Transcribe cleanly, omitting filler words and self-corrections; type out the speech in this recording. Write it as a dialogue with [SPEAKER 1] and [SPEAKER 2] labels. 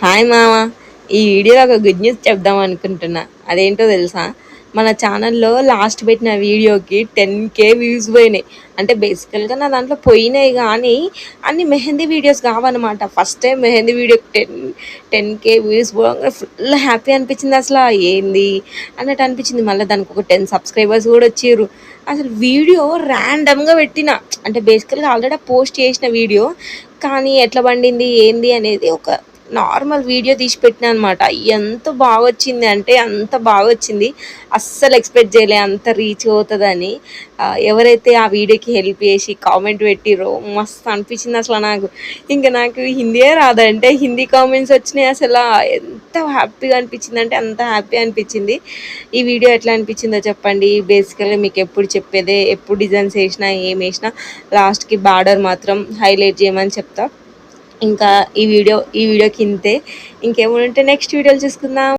[SPEAKER 1] Hi మామ. ఈ వీడియోలో ఒక గుడ్ న్యూస్ చెప్దాం అనుకుంటున్నా. అదేంటో తెలుసా? మన ఛానల్లో లాస్ట్ పెట్టిన వీడియోకి 10K వ్యూస్ పోయినాయి. అంటే బేసికల్గా నా దాంట్లో పోయినాయి కానీ అన్ని మెహందీ వీడియోస్ కావన్నమాట. ఫస్ట్ టైం మెహందీ వీడియోకి 10K వ్యూస్ పోగా ఫుల్ హ్యాపీ అనిపించింది. అసలు ఏంది అన్నట్టు అనిపించింది. మళ్ళీ దానికి ఒక 10 సబ్స్క్రైబర్స్ కూడా వచ్చారు. అసలు వీడియో ర్యాండమ్గా పెట్టిన, అంటే బేసికల్గా ఆల్రెడీ పోస్ట్ చేసిన వీడియో, కానీ ఎట్లా పండింది ఏంది అనేది ఒక నార్మల్ వీడియో తీసి పెట్టినా అనమాట. ఎంత బాగా వచ్చింది అంటే అంత బాగా వచ్చింది. అస్సలు ఎక్స్పెక్ట్ చేయలే అంత రీచ్ అవుతుందని. ఎవరైతే ఆ వీడియోకి హెల్ప్ చేసి కామెంట్ పెట్టిరో మస్తు అనిపించింది అసలు. నాకు హిందీయే రాదంటే హిందీ కామెంట్స్ వచ్చినాయి. అసలు ఎంత హ్యాపీగా అనిపించింది అంటే అంత హ్యాపీ అనిపించింది. ఈ వీడియో ఎట్లా అనిపించిందో చెప్పండి. బేసికల్గా మీకు ఎప్పుడు చెప్పేదే, ఎప్పుడు డిజైన్స్ వేసినా ఏం వేసినా లాస్ట్కి బార్డర్ మాత్రం హైలైట్ చేయమని చెప్తా. ఇంకా ఈ వీడియోకి ఇంతే. ఇంకేముంటే నెక్స్ట్ వీడియోలు చూసుకుందాం.